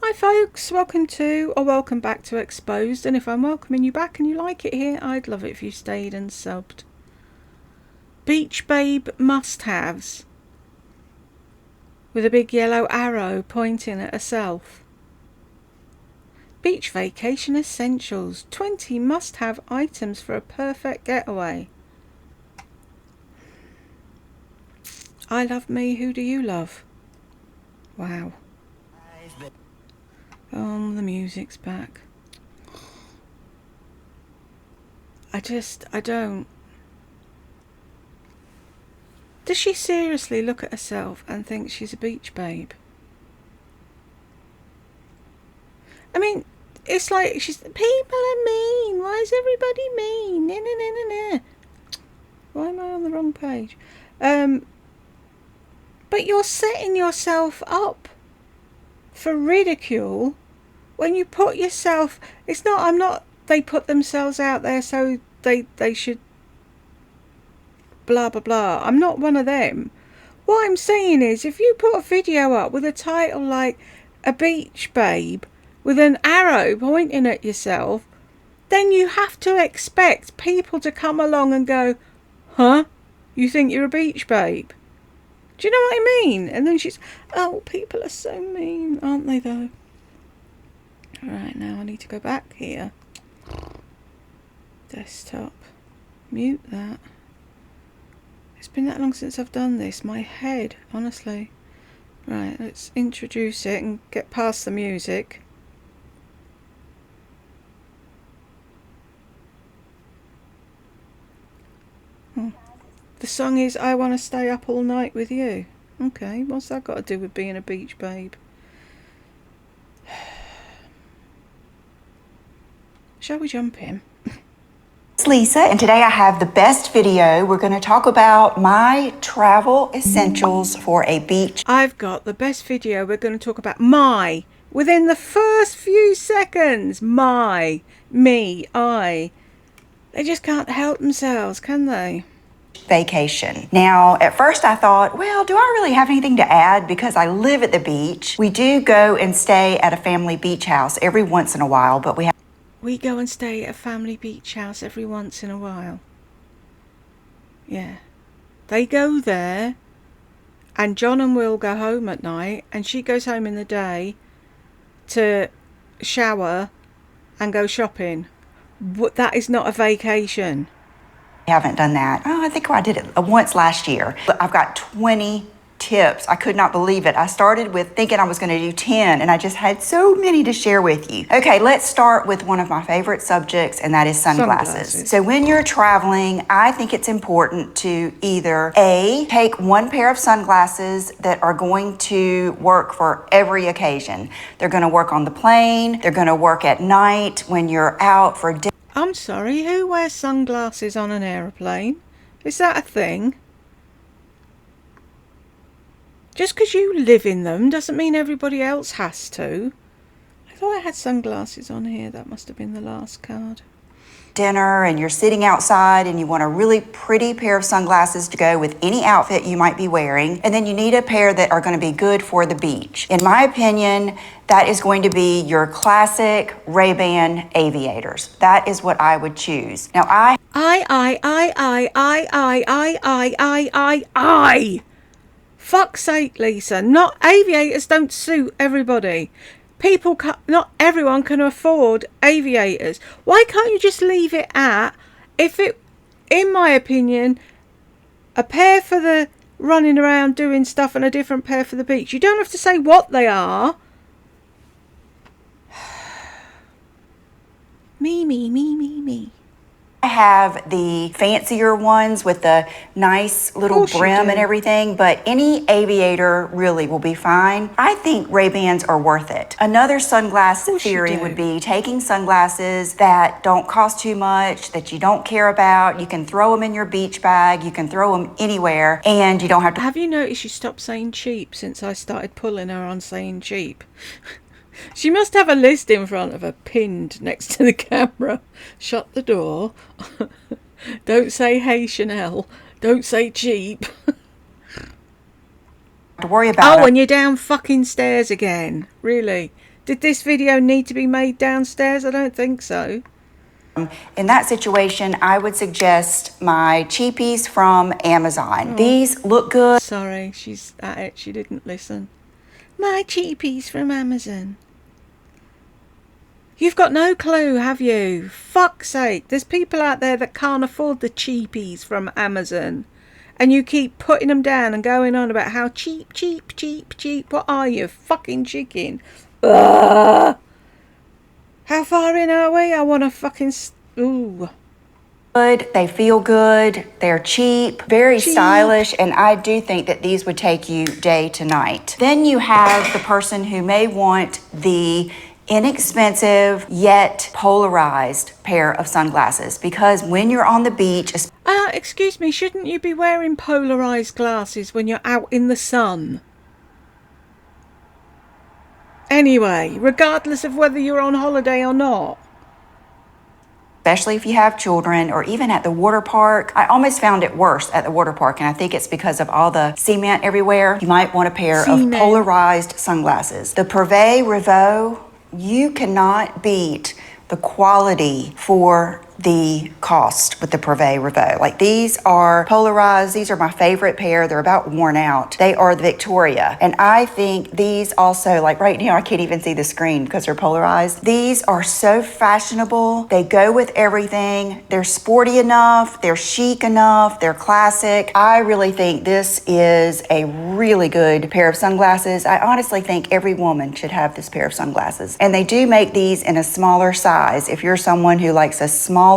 Hi folks, welcome to or welcome back to Exposed, and if I'm welcoming you back and you like it here, I'd love it if you stayed and subbed. Beach Babe must-haves with a big yellow arrow pointing at herself. Beach Vacation Essentials, 20 must-have items for a perfect getaway. I love me, who do you love? Wow. Oh, the music's back. I don't. Does she seriously look at herself and think she's a beach babe? I mean, it's like people are mean. Why is everybody mean? Nah, nah, nah, nah, nah. Why am I on the wrong page? But you're setting yourself up for ridicule when you put yourself. It's not. I'm not. They put themselves out there so they should. Blah blah blah. I'm not one of them. What I'm saying is, if you put a video up with a title like "A Beach Babe" with an arrow pointing at yourself, then you have to expect people to come along and go, "Huh? You think you're a beach babe?" Do you know what I mean? And then she's, "Oh, people are so mean, aren't they though?" Alright, now I need to go back here. Desktop. Mute that. It's been that long since I've done this. My head, honestly. Right, let's introduce it and get past the music. The song is "I Want to Stay Up All Night With You." Okay, what's that got to do with being a beach babe? Shall we jump in? It's Lisa, and today I have the best video. We're going to talk about my travel essentials for a beach. I've got the best video. We're going to talk about within the first few seconds, me, I. They just can't help themselves, can they? Vacation. Now, at first I thought, well, do I really have anything to add? Because I live at the beach. We do go and stay at a family beach house every once in a while, but we go and stay at a family beach house every once in a while. Yeah. They go there, and John and Will go home at night, and she goes home in the day to shower and go shopping. That is not a vacation. haven't done that. Oh, I think I did it once last year. I've got 20 tips. I could not believe it. I started with thinking I was going to do 10, and I just had so many to share with you. Okay, let's start with one of my favorite subjects, and that is sunglasses. So when you're traveling, I think it's important to either A, take one pair of sunglasses that are going to work for every occasion. They're going to work on the plane. They're going to work at night when you're out for dinner. I'm sorry, who wears sunglasses on an aeroplane? Is that a thing? Just because you live in them doesn't mean everybody else has to. I thought I had sunglasses on here. That must have been the last card. Dinner and you're sitting outside and you want a really pretty pair of sunglasses to go with any outfit you might be wearing, and then you need a pair that are going to be good for the beach. In my opinion, that is going to be your classic Ray-Ban aviators. That is what I would choose. Now I fuck's sake, Lisa, not aviators don't suit everybody. Not everyone can afford aviators. Why can't you just leave it at, in my opinion, a pair for the running around doing stuff and a different pair for the beach? You don't have to say what they are. Me. I have the fancier ones with the nice little brim and everything, but any aviator really will be fine. I think Ray-Bans are worth it. Another sunglass theory would be taking sunglasses that don't cost too much, that you don't care about. You can throw them in your beach bag, you can throw them anywhere, and you don't have to. Have you noticed she stopped saying cheap since I started pulling her on saying cheap? She must have a list in front of her pinned next to the camera. Shut the door. Don't say hey Chanel. Don't say cheap. To worry about and you're down fucking stairs again. Really? Did this video need to be made downstairs? I don't think so. In that situation, I would suggest my cheapies from Amazon. These look good. Sorry, she's at it. She didn't listen. My cheapies from Amazon. You've got no clue, have you? Fuck's sake. There's people out there that can't afford the cheapies from Amazon. And you keep putting them down and going on about how cheap, cheap, cheap, cheap. What are you, fucking chicken? Ugh. How far in are we? I want to fucking... Ooh. Good, they feel good, they're cheap, very stylish, and I do think that these would take you day to night. Then you have the person who may want the inexpensive yet polarized pair of sunglasses, because when you're on the beach... Excuse me, shouldn't you be wearing polarized glasses when you're out in the sun? Anyway, regardless of whether you're on holiday or not. Especially if you have children, or even at the water park. I almost found it worse at the water park, and I think it's because of all the cement everywhere. You might want a pair of polarized sunglasses. The Privé Revaux, you cannot beat the quality for the cost with the Privé Revaux. Like, these are polarized. These are my favorite pair. They're about worn out. They are the Victoria. And I think these also, like right now, I can't even see the screen because they're polarized. These are so fashionable. They go with everything. They're sporty enough. They're chic enough. They're classic. I really think this is a really good pair of sunglasses. I honestly think every woman should have this pair of sunglasses. And they do make these in a smaller size if you're someone who likes a smaller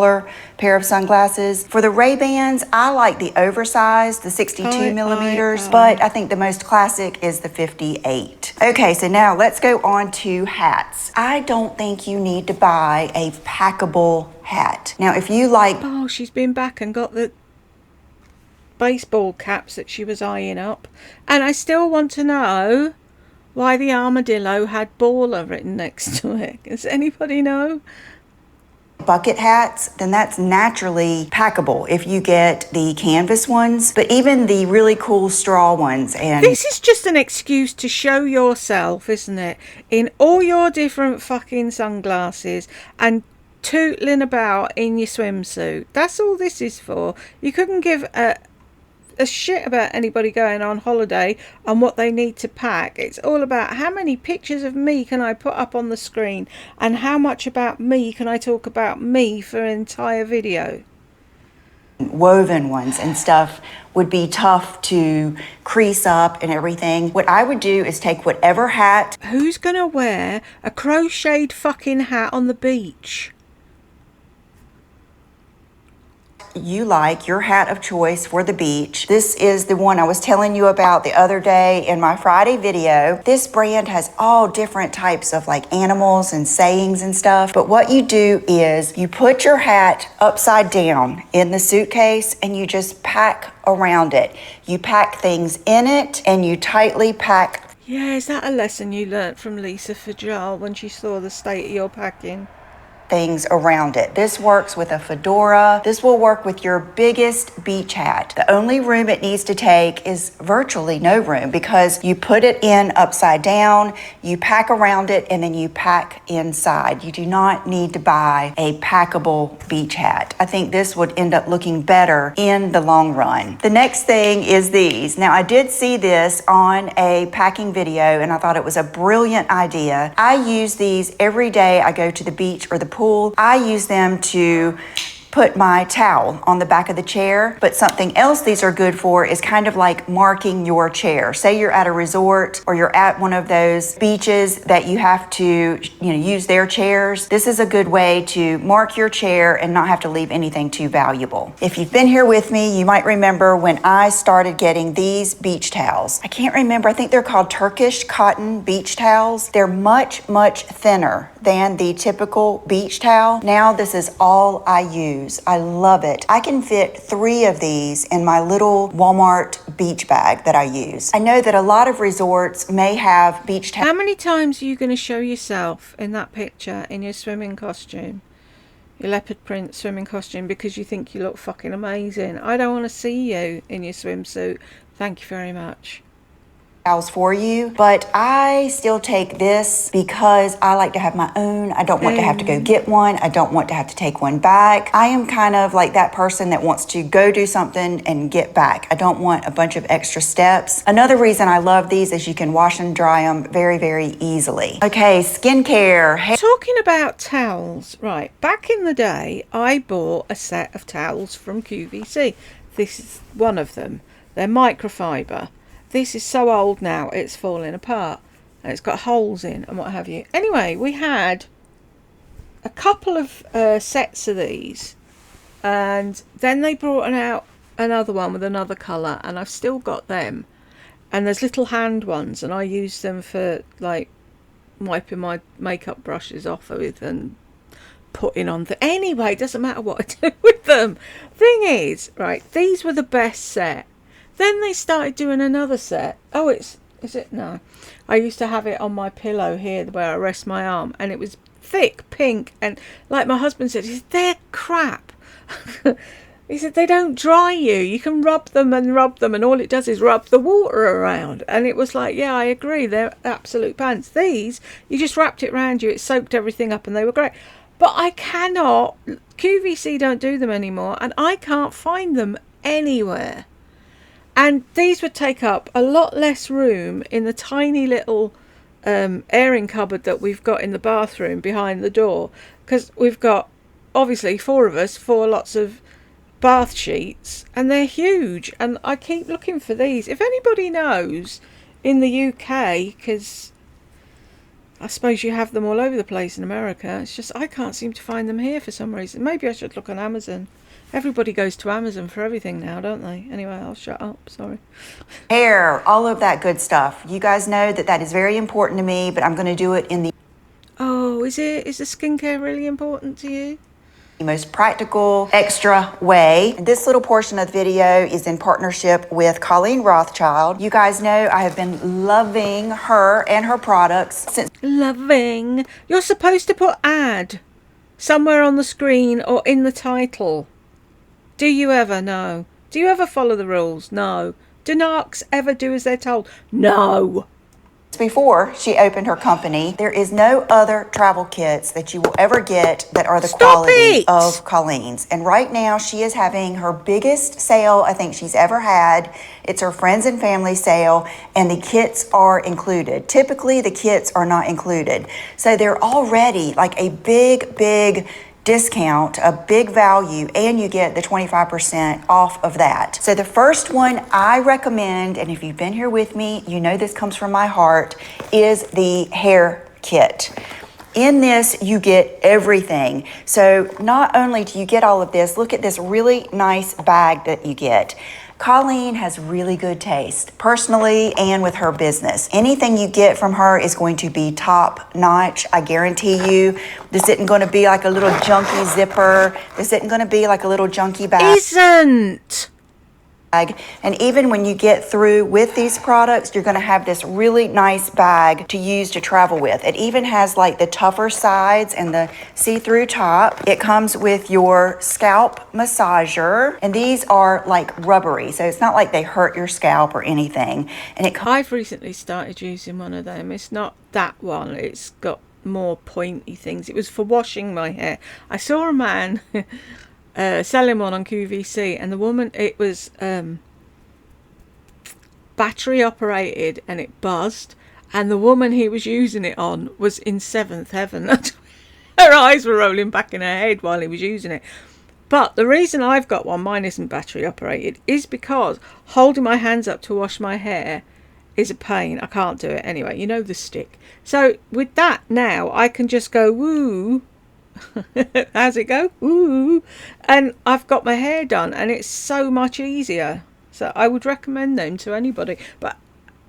pair of sunglasses. For the Ray-Bans, I like the oversized, the 62 millimeters, but I think the most classic is the 58. Okay, so now let's go on to hats. I don't think you need to buy a packable hat. Now, if you like... Oh, she's been back and got the baseball caps that she was eyeing up. And I still want to know why the armadillo had baller written next to it. Does anybody know? Bucket hats, then that's naturally packable if you get the canvas ones, but even the really cool straw ones. And this is just an excuse to show yourself, isn't it, in all your different fucking sunglasses and tootling about in your swimsuit. That's all this is for. You couldn't give a shit about anybody going on holiday and what they need to pack. It's all about how many pictures of me can I put up on the screen and how much about me can I talk about me for an entire video. Woven ones and stuff would be tough to crease up and everything. What I would do is take whatever hat... Who's gonna wear a crocheted fucking hat on the beach? You like, your hat of choice for the beach. This is the one I was telling you about the other day in my Friday video. This brand has all different types of like animals and sayings and stuff. But what you do is you put your hat upside down in the suitcase and you just pack around it. You pack things in it and you tightly pack. Yeah, is that a lesson you learnt from Lisa Fajal when she saw the state of your packing? Things around it. This works with a fedora. This will work with your biggest beach hat. The only room it needs to take is virtually no room because you put it in upside down, you pack around it, and then you pack inside. You do not need to buy a packable beach hat. I think this would end up looking better in the long run. The next thing is these. Now, I did see this on a packing video and I thought it was a brilliant idea. I use these every day I go to the beach or the pool. I use them to put my towel on the back of the chair, but something else these are good for is kind of like marking your chair. Say you're at a resort or you're at one of those beaches that you have to, use their chairs. This is a good way to mark your chair and not have to leave anything too valuable. If you've been here with me, you might remember when I started getting these beach towels. I can't remember, I think they're called Turkish cotton beach towels. They're much, much thinner than the typical beach towel. Now this is all I use. I love it. I can fit 3 of these in my little Walmart beach bag that I use. I know that a lot of resorts may have beach towels. How many times are you going to show yourself in that picture in your swimming costume? Your leopard print swimming costume because you think you look fucking amazing. I don't want to see you in your swimsuit. Thank you very much. towels for you, but I still take this because I like to have my own. I don't want to have to go get one. I don't want to have to take one back. I am kind of like that person that wants to go do something and get back. I don't want a bunch of extra steps. Another reason I love these is you can wash and dry them very, very easily. Okay, skincare. Talking about towels, right, back in the day, I bought a set of towels from QVC. This is one of them. They're microfiber. This is so old now, it's falling apart. And it's got holes in and what have you. Anyway, we had a couple of sets of these. And then they brought out another one with another colour. And I've still got them. And there's little hand ones. And I use them for, like, wiping my makeup brushes off with and putting on anyway, it doesn't matter what I do with them. Thing is, right, these were the best set. Then they started doing another set. Oh, is it? No. I used to have it on my pillow here where I rest my arm, and it was thick pink, and like my husband said, he said, they're crap. He said, they don't dry you. You can rub them, and all it does is rub the water around. And it was like, yeah, I agree, they're absolute pants. These, you just wrapped it around you, it soaked everything up, and they were great. But I cannot, QVC don't do them anymore, and I can't find them anywhere. And these would take up a lot less room in the tiny little airing cupboard that we've got in the bathroom behind the door. Because we've got, obviously, 4 of us, 4 lots of bath sheets. And they're huge. And I keep looking for these. If anybody knows in the UK, because I suppose you have them all over the place in America. It's just I can't seem to find them here for some reason. Maybe I should look on Amazon. Everybody goes to Amazon for everything now, don't they? Anyway, I'll shut up. Sorry. Hair, all of that good stuff. You guys know that is very important to me, but I'm going to do it in the Oh, is it? Is the skincare really important to you? most practical, extra way. This little portion of the video is in partnership with Colleen Rothschild. You guys know I have been loving her and her products since. Loving. You're supposed to put ad somewhere on the screen or in the title. Do you ever? No. Do you ever follow the rules? No. Do narcs ever do as they're told? No. Before she opened her company, there is no other travel kits that you will ever get that are the quality of Colleen's. And right now she is having her biggest sale I think she's ever had. It's her friends and family sale, and the kits are included. Typically the kits are not included. So they're already like a big discount, a big value, and you get the 25% off of that. So the first one I recommend, and if you've been here with me, you know this comes from my heart, is the hair kit. In this, you get everything. So not only do you get all of this, look at this really nice bag that you get. Colleen has really good taste, personally and with her business. Anything you get from her is going to be top notch, I guarantee you. This isn't going to be like a little junky zipper. This isn't going to be like a little junky bag. Isn't. And even when you get through with these products, you're going to have this really nice bag to use to travel with. It even has like the tougher sides and the see-through top. It comes with your scalp massager, and these are like rubbery, so it's not like they hurt your scalp or anything. And I've recently started using one of them. It's not that one. It's got more pointy things. It was for washing my hair. I saw a man selling one on QVC, and the woman, it was battery operated, and it buzzed, and the woman he was using it on was in 7th heaven. Her eyes were rolling back in her head while he was using it. But the reason I've got one, mine isn't battery operated, is because holding my hands up to wash my hair is a pain. I can't do it anyway. You know the stick. So with that now, I can just go woo. How's it go? Ooh. And I've got my hair done, and it's so much easier. So I would recommend them to anybody. But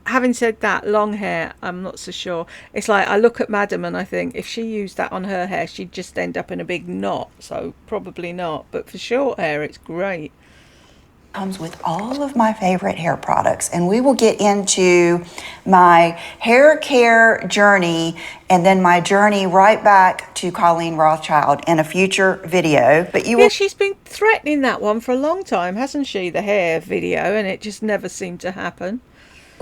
having said that, long hair, I'm not so sure. It's like I look at Madam and I think if she used that on her hair, she'd just end up in a big knot. So probably not. But for short hair, it's great. Comes with all of my favorite hair products, and we will get into my hair care journey and then my journey right back to Colleen Rothschild in a future video. But you will. Yeah, she's been threatening that one for a long time, hasn't she? The hair video, and it just never seemed to happen.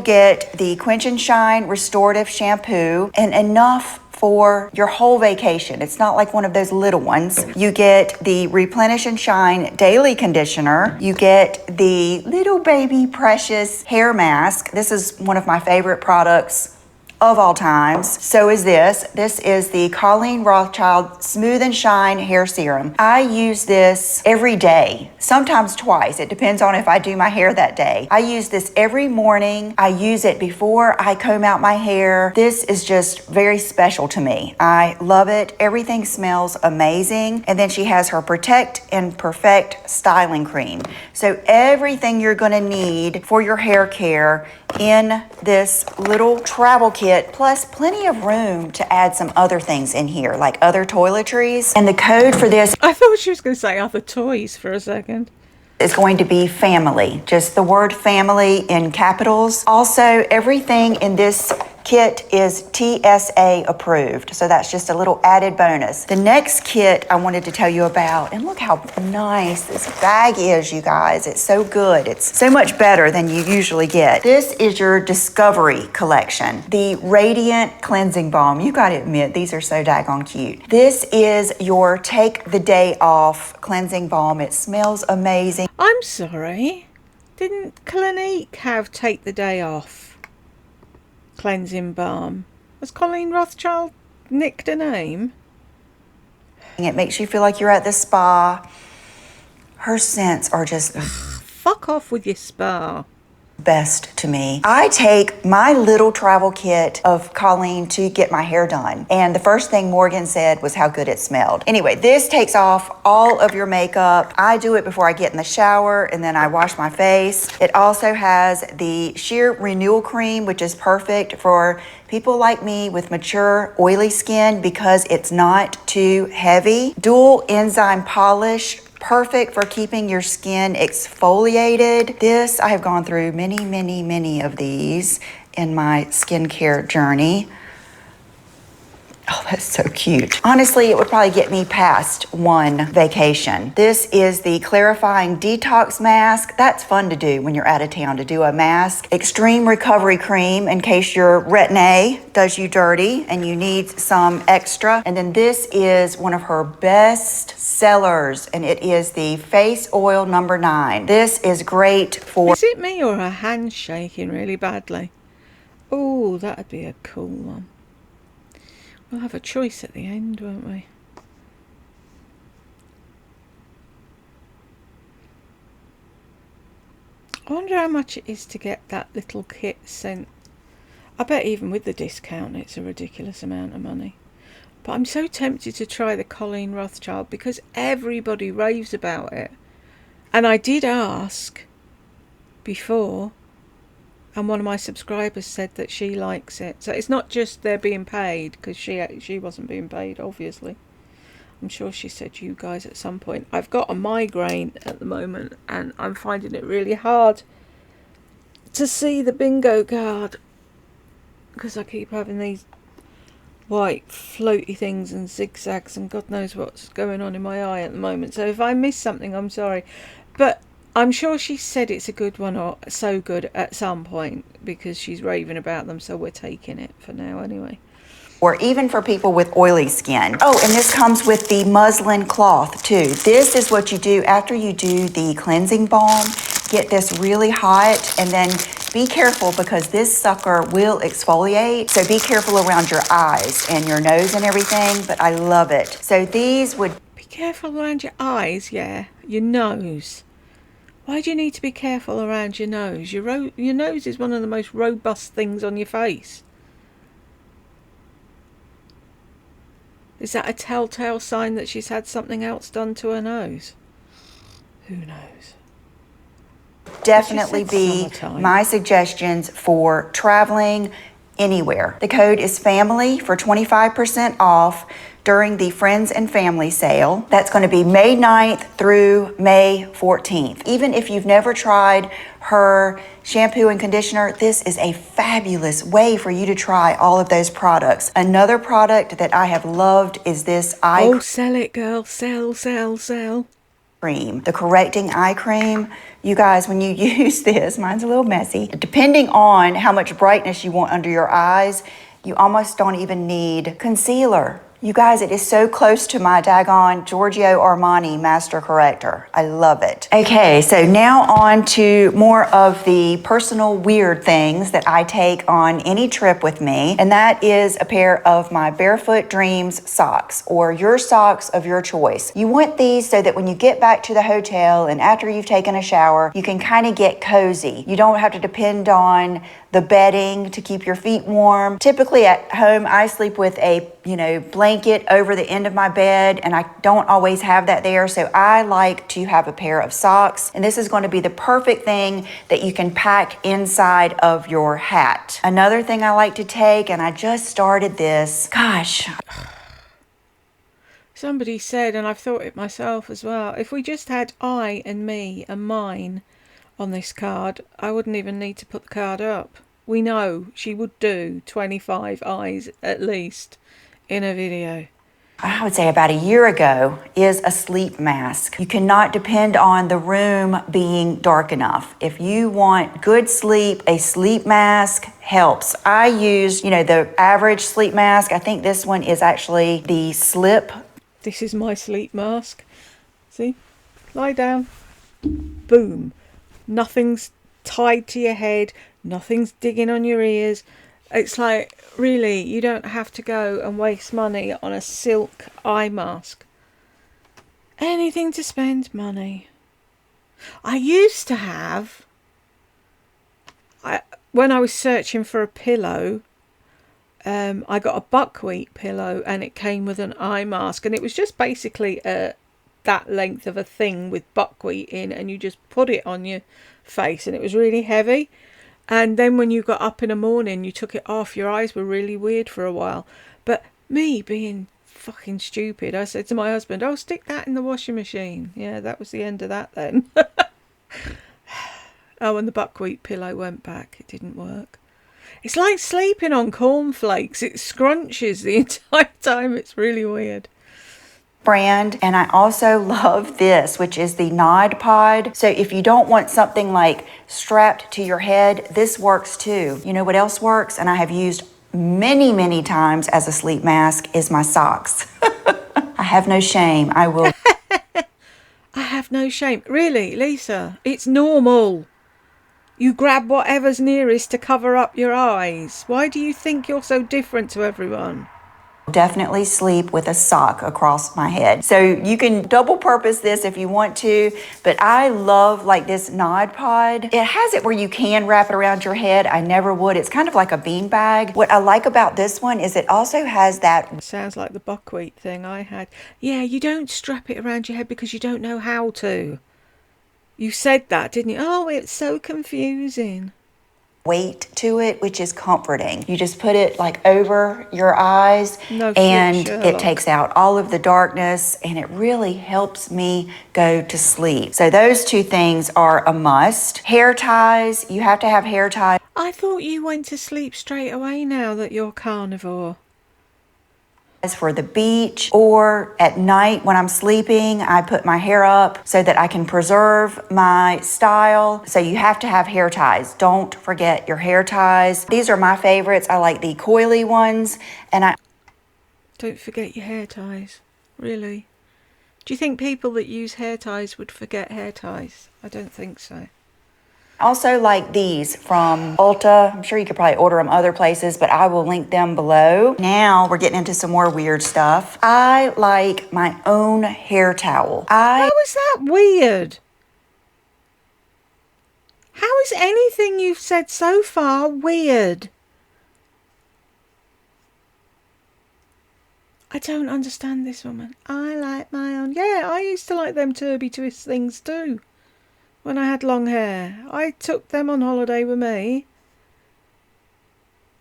Get the Quench and Shine Restorative Shampoo, and enough for your whole vacation. It's not like one of those little ones. You get the Replenish and Shine Daily Conditioner. You get the Little Baby Precious Hair Mask. This is one of my favorite products of all times. So is this. This is the Colleen Rothschild Smooth and Shine Hair Serum. I use this every day, sometimes twice. It depends on if I do my hair that day. I use this every morning. I use it before I comb out my hair. This is just very special to me. I love it. Everything smells amazing. And then she has her Protect and Perfect Styling Cream. So everything you're gonna need for your hair care in this little travel kit, plus plenty of room to add some other things in here, like other toiletries. And the code for this, I thought she was going to say other toys for a second, is going to be family. Just the word family in capitals. Also, everything in this kit is TSA approved, so that's just a little added bonus. The next kit I wanted to tell you about, and look how nice this bag is, you guys. It's so good. It's so much better than you usually get. This is your Discovery collection, the Radiant Cleansing Balm. You gotta admit, these are so daggone cute. This is your Take the Day Off Cleansing Balm. It smells amazing. I'm sorry, didn't Clinique have Take the Day Off cleansing balm? Has Colleen Rothschild nicked a name? It makes you feel like you're at the spa. Her scents are just Fuck off with your spa. best to me. I take my little travel kit of Colleen to get my hair done, and the first thing Morgan said was how good it smelled. Anyway, this takes off all of your makeup. I do it before I get in the shower, and then I wash my face. It also has the Sheer Renewal Cream, which is perfect for people like me with mature, oily skin because it's not too heavy. Dual enzyme polish, perfect for keeping your skin exfoliated. This, I have gone through many of these in my skincare journey. Oh, that's so cute. Honestly, it would probably get me past one vacation. This is the Clarifying Detox Mask. That's fun to do when you're out of town, to do a mask. Extreme Recovery Cream in case your retin-A does you dirty and you need some extra. And then this is one of her best sellers, and it is the Face Oil number 9. This is great for... Is it me or her hand shaking really badly? Oh, that'd be a cool one. We'll have a choice at the end, won't we? I wonder how much it is to get that little kit sent. I bet even with the discount it's a ridiculous amount of money. But I'm so tempted to try the Colleen Rothschild because everybody raves about it. And I did ask before, and one of my subscribers said that she likes it. So it's not just they're being paid, because she wasn't being paid, obviously. I'm sure she said you guys at some point. I've got a migraine at the moment, and I'm finding it really hard to see the bingo card, because I keep having these white floaty things and zigzags, and God knows what's going on in my eye at the moment. So if I miss something, I'm sorry. But I'm sure she said it's a good one, or so good at some point, because she's raving about them, so we're taking it for now anyway. Or even for people with oily skin. Oh, and this comes with the muslin cloth too. This is what you do after you do the cleansing balm. Get this really hot, and then be careful because this sucker will exfoliate. So be careful around your eyes and your nose and everything, but I love it. So these would... Be careful around your eyes, yeah. Your nose. Why do you need to be careful around your nose? Your nose is one of the most robust things on your face. Is that a telltale sign that she's had something else done to her nose? Who knows? Definitely be my suggestions for traveling anywhere. The code is FAMILY for 25% off during the Friends and Family sale. That's going to be May 9th through May 14th. Even if you've never tried her shampoo and conditioner, this is a fabulous way for you to try all of those products. Another product that I have loved is this Oh, sell it, girl. Sell, sell, sell. cream, the correcting eye cream. You guys, when you use this, mine's a little messy. Depending on how much brightness you want under your eyes, you almost don't even need concealer. You guys, it is so close to my daggone Giorgio Armani Master Corrector. I love it. Okay, so now on to more of the personal weird things that I take on any trip with me, and that is a pair of my Barefoot Dreams socks, or your socks of your choice. You want these so that when you get back to the hotel and after you've taken a shower, you can kind of get cozy. You don't have to depend on the bedding to keep your feet warm. Typically at home, I sleep with a, blanket over the end of my bed, and I don't always have that there. So I like to have a pair of socks, and this is going to be the perfect thing that you can pack inside of your hat. Another thing I like to take, and I just started this, gosh. Somebody said, and I've thought it myself as well, if we just had I and me and mine on this card, I wouldn't even need to put the card up. We know she would do 25 eyes at least in a video. I would say about a year ago, is a sleep mask. You cannot depend on the room being dark enough. If you want good sleep, a sleep mask helps. I use, the average sleep mask. I think this one is actually the slip. This is my sleep mask. See? Lie down. Boom. Nothing's tied to your head. Nothing's digging on your ears. It's like, really, you don't have to go and waste money on a silk eye mask. Anything to spend money. I used to have, when I was searching for a pillow, I got a buckwheat pillow and it came with an eye mask, and it was just basically that length of a thing with buckwheat in, and you just put it on your face, and it was really heavy. And then when you got up in the morning, you took it off, your eyes were really weird for a while. But me being fucking stupid, I said to my husband, "Oh, stick that in the washing machine." Yeah, that was the end of that then. Oh, and the buckwheat pillow went back. It didn't work. It's like sleeping on cornflakes. It scrunches the entire time. It's really weird. Brand, and I also love this, which is the Nod Pod. So if you don't want something like strapped to your head, this works too. You know what else works, and I have used many, many times as a sleep mask, is my socks. I have no shame. I will. I have no shame. Really, Lisa, it's normal. You grab whatever's nearest to cover up your eyes. Why do you think you're so different to everyone? Definitely sleep with a sock across my head. So you can double purpose this if you want to, but I love like this Nod Pod. It has it where you can wrap it around your head. I never would. It's kind of like a bean bag. What I like about this one is it also has that. Sounds like the buckwheat thing I had. Yeah, you don't strap it around your head because you don't know how to. You said that, didn't you? Oh, it's so confusing. Weight to it, which is comforting. You just put it like over your eyes, and it takes out all of the darkness, and it really helps me go to sleep. So those two things are a must. Hair ties, you have to have hair ties. I thought you went to sleep straight away now that you're carnivore. For the beach, or at night when I'm sleeping, I put my hair up so that I can preserve my style. So you have to have hair ties. Don't forget your hair ties. These are my favorites. I like the coily ones, and I don't forget your hair ties. Really? Do you think people that use hair ties would forget hair ties? I don't think so. Also like these from Ulta. I'm sure you could probably order them other places, but I will link them below. Now we're getting into some more weird stuff. I like my own hair towel. How is that weird? How is anything you've said so far weird? I don't understand this woman. I like my own. Yeah, I used to like them Turby Twist things too. When I had long hair, I took them on holiday with me.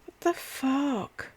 What the fuck?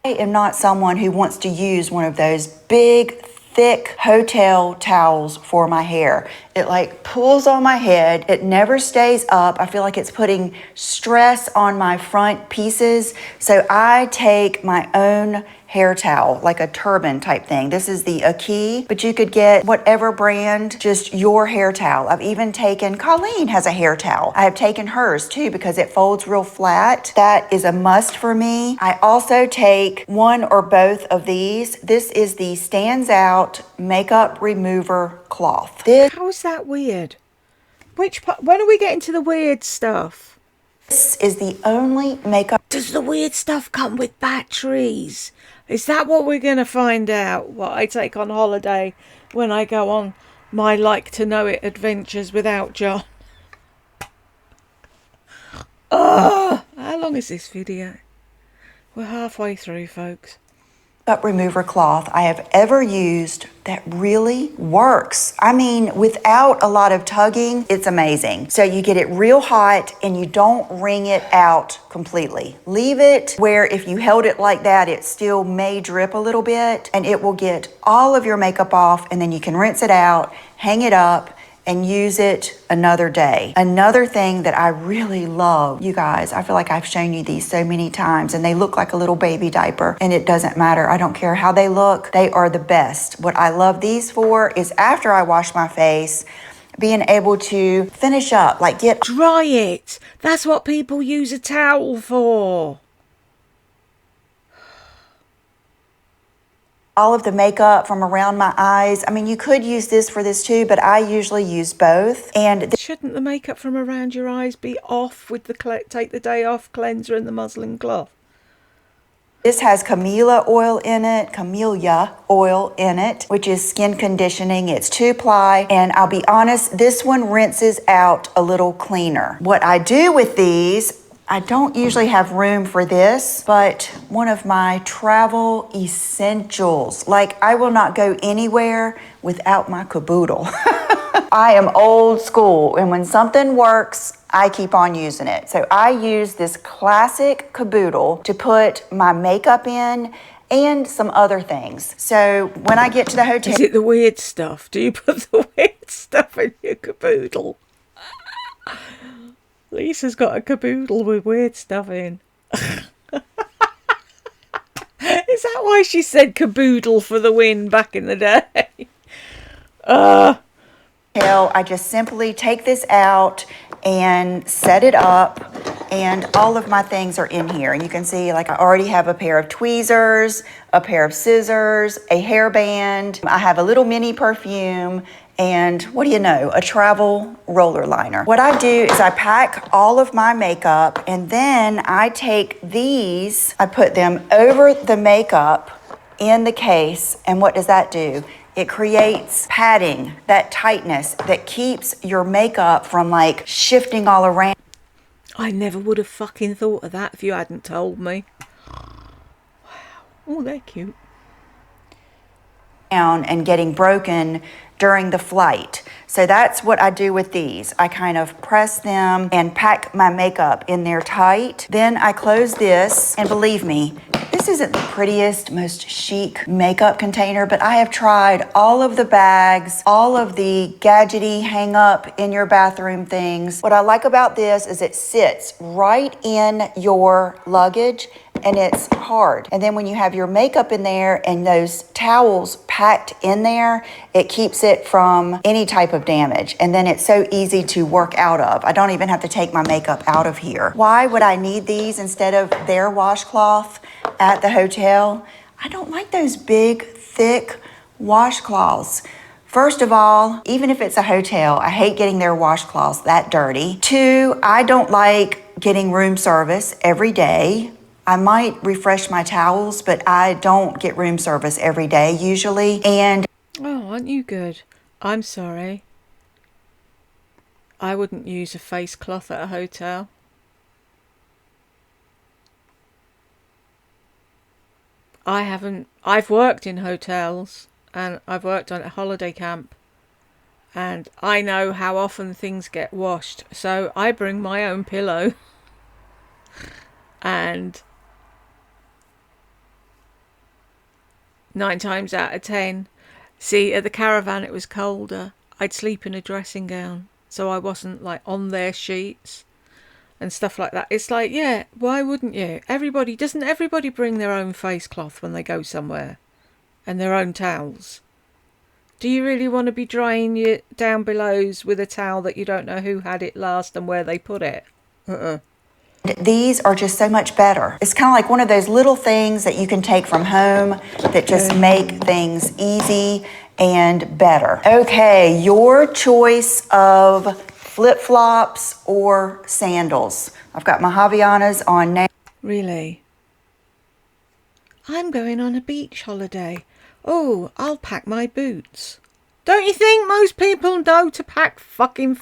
I am not someone who wants to use one of those big, thick hotel towels for my hair. It like pulls on my head. It never stays up. I feel like it's putting stress on my front pieces. So I take my own hair towel, like a turban type thing. This is the Aki, but you could get whatever brand, just your hair towel. I've even taken, Colleen has a hair towel. I have taken hers too because it folds real flat. That is a must for me. I also take one or both of these. This is the Stands Out Makeup Remover Cloth. How is that weird? Which part? When are we getting to the weird stuff? This is the only makeup. Does the weird stuff come with batteries? Is that what we're going to find out? What I take on holiday when I go on my like-to-know-it adventures without John? How long is this video? We're halfway through, folks. Makeup remover cloth I have ever used that really works. I mean, without a lot of tugging, it's amazing. So you get it real hot and you don't wring it out completely. Leave it where if you held it like that, it still may drip a little bit and it will get all of your makeup off, and then you can rinse it out, hang it up, and use it another day. Another thing that I really love, you guys, I feel like I've shown you these so many times and they look like a little baby diaper, and it doesn't matter. I don't care how they look. They are the best. What I love these for is after I wash my face, being able to finish up, like get dry it. That's what people use a towel for. all of the makeup from around my eyes. I mean, you could use this for this too, but I usually use both. And shouldn't the makeup from around your eyes be off with the take the day off cleanser and the muslin cloth? this has camellia oil in it, which is skin conditioning. It's 2-ply, and I'll be honest, this one rinses out a little cleaner. What I do with these, I don't usually have room for this, but one of my travel essentials. Like, I will not go anywhere without my caboodle. I am old school, and when something works, I keep on using it. So I use this classic caboodle to put my makeup in and some other things. So when I get to the hotel... Is it the weird stuff? Do you put the weird stuff in your caboodle? Lisa's got a caboodle with weird stuff in. Is that why she said caboodle for the win back in the day? I just simply take this out and set it up, and all of my things are in here. And you can see, like, I already have a pair of tweezers, a pair of scissors, a hairband. I have a little mini perfume, and what do you know, a travel roller liner. What I do is I pack all of my makeup, and then I take these, I put them over the makeup in the case, and what does that do? It creates padding, that tightness that keeps your makeup from like shifting all around. I never would have fucking thought of that if you hadn't told me. Wow. Oh, they're cute. And getting broken during the flight. So that's what I do with these. I kind of press them and pack my makeup in there tight. Then I close this, and believe me, this isn't the prettiest, most chic makeup container, but I have tried all of the bags, all of the gadgety hang up in your bathroom things. What I like about this is it sits right in your luggage, and it's hard. And then when you have your makeup in there and those towels packed in there, it keeps it from any type of damage. And then it's so easy to work out of. I don't even have to take my makeup out of here. Why would I need these instead of their washcloth at the hotel? I don't like those big, thick washcloths. First of all, even if it's a hotel, I hate getting their washcloths that dirty. 2, I don't like getting room service every day. I might refresh my towels, but I don't get room service every day usually. And oh, aren't you good? I'm sorry. I wouldn't use a face cloth at a hotel. I've worked in hotels, and I've worked on a holiday camp, and I know how often things get washed. So I bring my own pillow, and 9 times out of 10, see, at the caravan it was colder. I'd sleep in a dressing gown, so I wasn't like on their sheets and stuff like that. It's like, yeah, why wouldn't you? Doesn't everybody bring their own face cloth when they go somewhere, and their own towels? Do you really want to be drying your down belows with a towel that you don't know who had it last and where they put it? These are just so much better. It's kind of like one of those little things that you can take from home that just make things easy and better. Okay, your choice of flip-flops or sandals. I've got my Havaianas on now. Really? I'm going on a beach holiday. Oh, I'll pack my boots. Don't you think most people know to pack fucking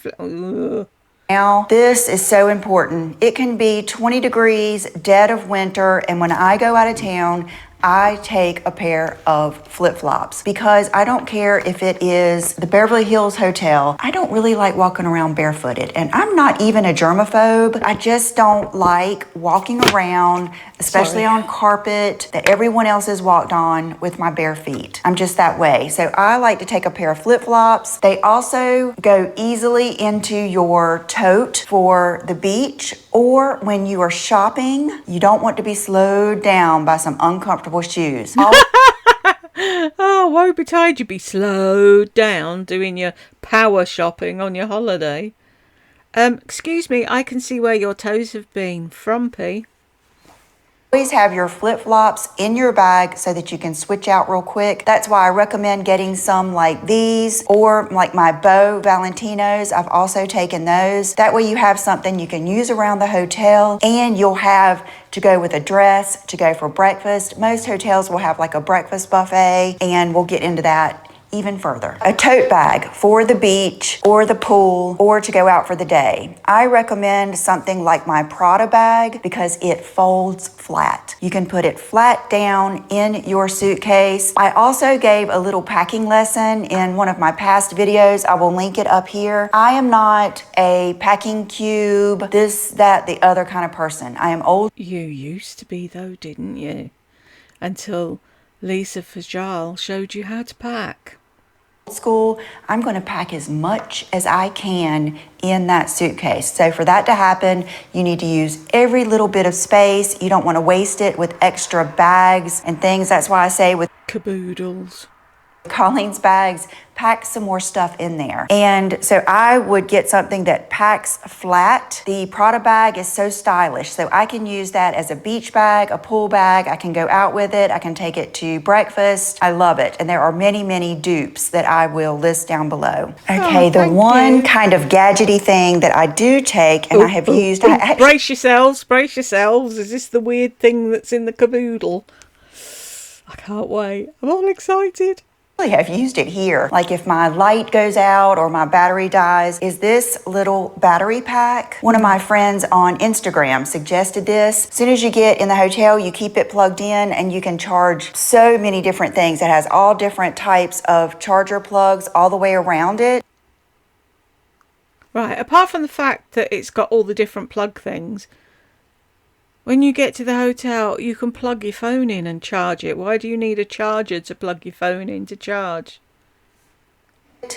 Now, this is so important. It can be 20 degrees, dead of winter, and when I go out of town, I take a pair of flip-flops because I don't care if it is the Beverly Hills Hotel. I don't really like walking around barefooted, and I'm not even a germaphobe. I just don't like walking around, especially on carpet that everyone else has walked on with my bare feet. I'm just that way. So I like to take a pair of flip-flops. They also go easily into your tote for the beach, or when you are shopping, you don't want to be slowed down by some uncomfortable shoes. Oh, woe betide you be slowed down doing your power shopping on your holiday. Excuse me, I can see where your toes have been. Frumpy. Always have your flip-flops in your bag so that you can switch out real quick. That's why I recommend getting some like these or like my Bow Valentinos. I've also taken those. That way you have something you can use around the hotel, and you'll have to go with a dress to go for breakfast. Most hotels will have like a breakfast buffet, and we'll get into that even further. A tote bag for the beach or the pool or to go out for the day. I recommend something like my Prada bag because it folds flat. You can put it flat down in your suitcase. I also gave a little packing lesson in one of my past videos. I will link it up here. I am not a packing cube, this, that, the other kind of person. I am old. You used to be though, didn't you? Until Lisa Fajal showed you how to pack. School, I'm going to pack as much as I can in that suitcase. So for that to happen, you need to use every little bit of space. You don't want to waste it with extra bags and things. That's why I say with caboodles, Colleen's bags, pack some more stuff in there. And so I would get something that packs flat. The Prada bag is so stylish, so I can use that as a beach bag, a pool bag. I can go out with it. I can take it to breakfast. I love it. And there are many, many dupes that I will list down below. Okay, the one kind of gadgety thing that I do take and I have used. Brace yourselves, brace yourselves. Is this the weird thing that's in the caboodle? I can't wait. I'm all excited. Have used it here. Like if my light goes out or my battery dies, is this little battery pack. One of my friends on Instagram suggested this. As soon as you get in the hotel, you keep it plugged in and you can charge so many different things. It has all different types of charger plugs all the way around it. Right, apart from the fact that it's got all the different plug things, when you get to the hotel, you can plug your phone in and charge it. Why do you need a charger to plug your phone in to charge?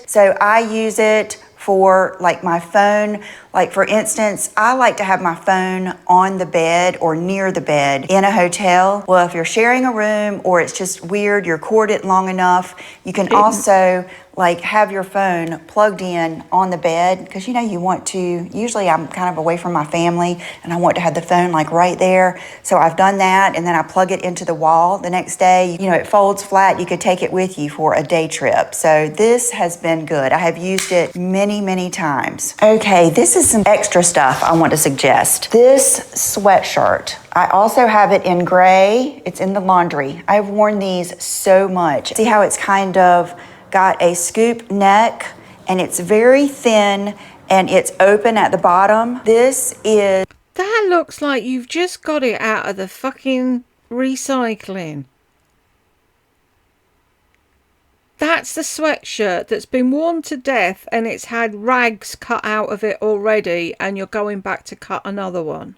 So I use it for like my phone. Like for instance, I like to have my phone on the bed or near the bed in a hotel. Well, if you're sharing a room or it's just weird, you're corded long enough, you can also like have your phone plugged in on the bed because you know you want to, usually I'm kind of away from my family and I want to have the phone like right there. So I've done that and then I plug it into the wall the next day. You know, it folds flat. You could take it with you for a day trip. So this has been good. I have used it many, many times. Okay, this is some extra stuff I want to suggest. This sweatshirt, I also have it in gray. It's in the laundry. I've worn these so much. See how it's kind of got a scoop neck and it's very thin and it's open at the bottom. That looks like you've just got it out of the fucking recycling. That's the sweatshirt that's been worn to death and it's had rags cut out of it already and you're going back to cut another one.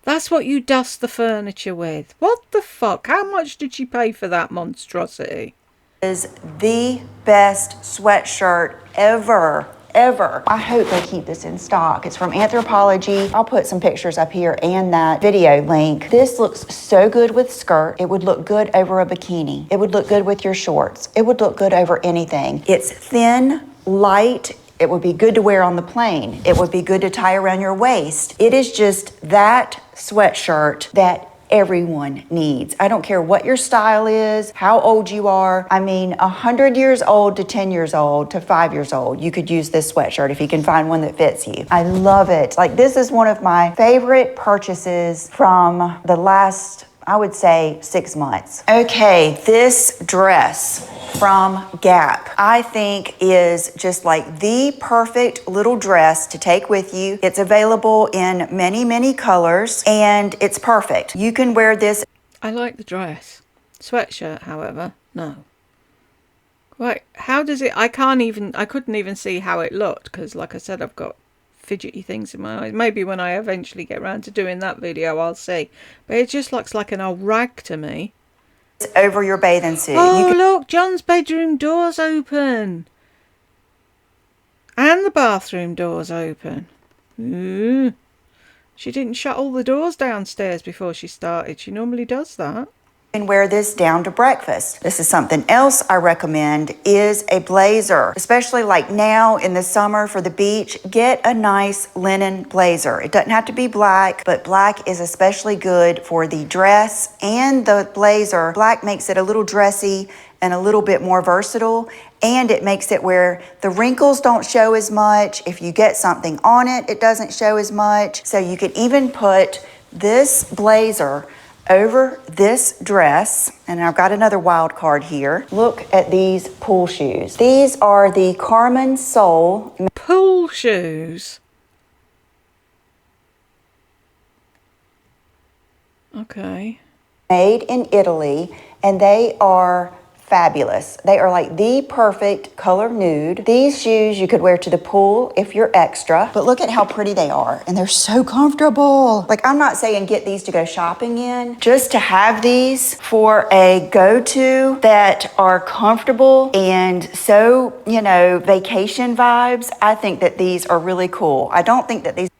That's what you dust the furniture with. What the fuck? How much did you pay for that monstrosity? Is the best sweatshirt ever. I hope they keep this in stock. It's from Anthropologie. I'll put some pictures up here and that video link. This looks so good with skirt. It would look good over a bikini. It would look good with your shorts. It would look good over anything. It's thin, light. It would be good to wear on the plane. It would be good to tie around your waist. It is just that sweatshirt that everyone needs. I don't care what your style is, how old you are. I mean, 100 years old to 10 years old to 5 years old, you could use this sweatshirt if you can find one that fits you. I love it. Like, this is one of my favorite purchases from the last, I would say, 6 months. Okay, this dress from Gap, I think is just like the perfect little dress to take with you. It's available in many, many colors, and it's perfect. You can wear this. I like the dress. Sweatshirt, however, no. Right, how does it, I couldn't even see how it looked, because like I said, I've got fidgety things in my eyes. Maybe when I eventually get around to doing that video, I'll see. But it just looks like an old rag to me. Over your bathing suit. Oh, look, John's bedroom door's open. And the bathroom door's open. Ooh. She didn't shut all the doors downstairs before she started. She normally does that. And wear this down to breakfast. This is something else I recommend is a blazer, especially like now in the summer for the beach. Get a nice linen blazer. It doesn't have to be black, but black is especially good for the dress and the blazer. Black makes it a little dressy and a little bit more versatile, and it makes it where the wrinkles don't show as much. If you get something on it, it doesn't show as much. So you could even put this blazer over this dress, and I've got another wild card here. Look at these pool shoes. These are the Carmen Soul pool shoes. Okay. Made in Italy, and they are fabulous. They are like the perfect color nude. These shoes you could wear to the pool if you're extra, but look at how pretty they are, and they're so comfortable. Like, I'm not saying get these to go shopping in, just to have these for a go-to that are comfortable and so, you know, vacation vibes. I think that these are really cool. I don't think that these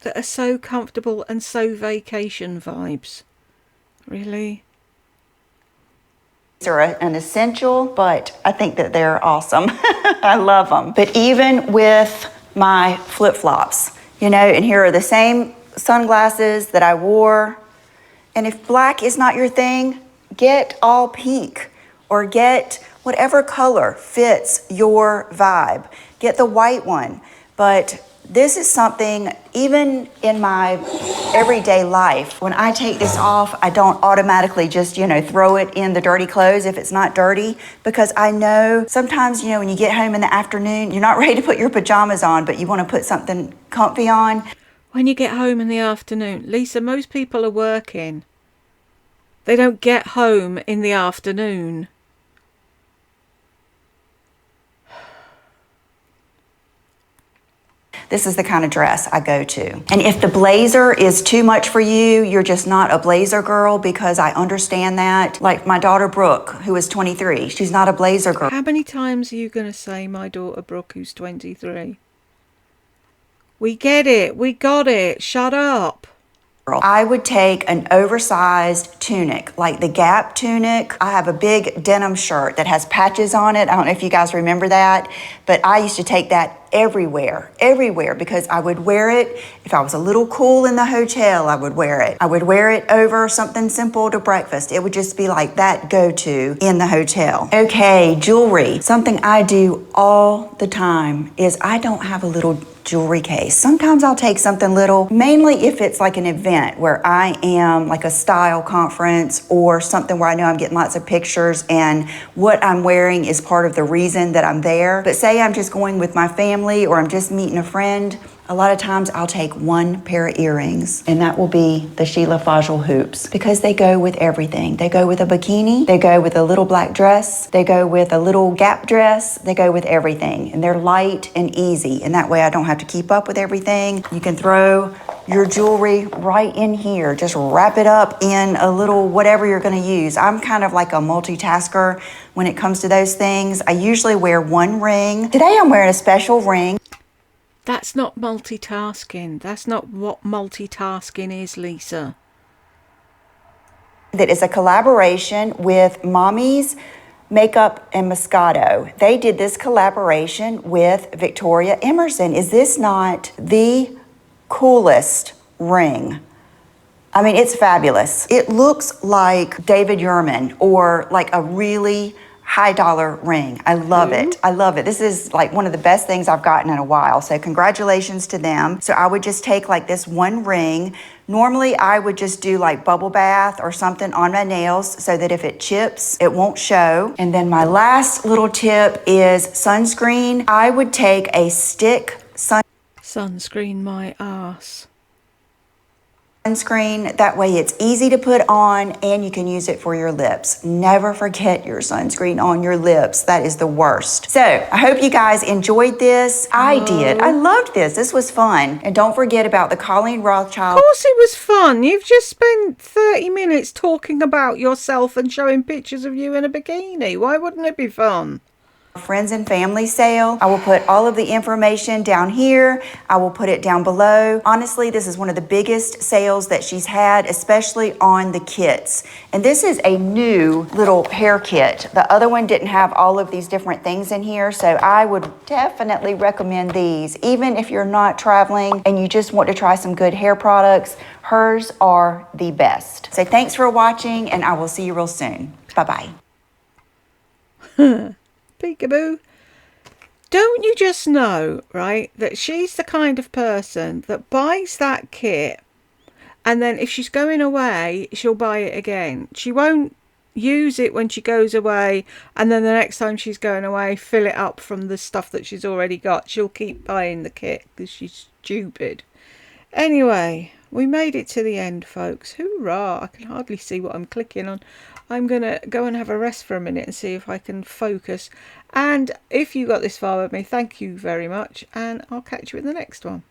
that are so comfortable and so vacation vibes. Really? are an essential, but I think that they're awesome. I love them. But even with my flip-flops, you know, and here are the same sunglasses that I wore. And if black is not your thing, get all pink or get whatever color fits your vibe. Get the white one. But this is something, even in my everyday life, when I take this off, I don't automatically just, you know, throw it in the dirty clothes if it's not dirty, because I know sometimes, you know, when you get home in the afternoon, you're not ready to put your pajamas on, but you want to put something comfy on. When you get home in the afternoon, Lisa, most people are working. They don't get home in the afternoon. This is the kind of dress I go to. And if the blazer is too much for you, you're just not a blazer girl, because I understand that. Like my daughter Brooke, who is 23, she's not a blazer girl. How many times are you going to say my daughter Brooke, who's 23? We get it. We got it. Shut up. I would take an oversized tunic, like the Gap tunic. I have a big denim shirt that has patches on it. I don't know if you guys remember that, but I used to take that everywhere, because I would wear it. If I was a little cool in the hotel, I would wear it. I would wear it over something simple to breakfast. It would just be like that go-to in the hotel. Okay, jewelry. Something I do all the time is I don't have a little jewelry case. Sometimes I'll take something little, mainly if it's like an event where I am, like a style conference or something where I know I'm getting lots of pictures and what I'm wearing is part of the reason that I'm there. But say I'm just going with my family or I'm just meeting a friend, A lot of times I'll take one pair of earrings, and that will be the Sheila Fajl hoops, because they go with everything. They go with a bikini, they go with a little black dress, they go with a little Gap dress, they go with everything. And they're light and easy, and that way I don't have to keep up with everything. You can throw your jewelry right in here. Just wrap it up in a little whatever you're gonna use. I'm kind of like a multitasker when it comes to those things. I usually wear one ring. Today I'm wearing a special ring. That's not multitasking. That's not what multitasking is, Lisa. That is a collaboration with Mommy's Makeup and Moscato. They did this collaboration with Victoria Emerson. Is this not the coolest ring? I mean, it's fabulous. It looks like David Yurman or like a really high dollar ring. I love it. I love it. This is like one of the best things I've gotten in a while. So congratulations to them. So I would just take like this one ring. Normally I would just do like bubble bath or something on my nails so that if it chips, it won't show. And then my last little tip is sunscreen. I would take a stick Sunscreen my ass. sunscreen. That way it's easy to put on and you can use it for your lips. Never forget your sunscreen on your lips. That is the worst. So I hope you guys enjoyed this. I did. I loved this. This was fun. And don't forget about the Colleen Rothschild. Of course it was fun. You've just spent 30 minutes talking about yourself and showing pictures of you in a bikini. Why wouldn't it be fun? Friends and family sale. I will put all of the information down here. I will put it down below. Honestly, this is one of the biggest sales that she's had, especially on the kits. And this is a new little hair kit. The other one didn't have all of these different things in here, so I would definitely recommend these. Even if you're not traveling and you just want to try some good hair products, hers are the best. So thanks for watching, and I will see you real soon. Bye-bye. Peekaboo. Don't you just know, right, that she's the kind of person that buys that kit and then if she's going away, she'll buy it again. She won't use it when she goes away and then the next time she's going away, fill it up from the stuff that she's already got. She'll keep buying the kit because she's stupid. Anyway, we made it to the end, folks. Hoorah! I can hardly see what I'm clicking on. I'm going to go and have a rest for a minute and see if I can focus. And if you got this far with me, thank you very much. And I'll catch you in the next one.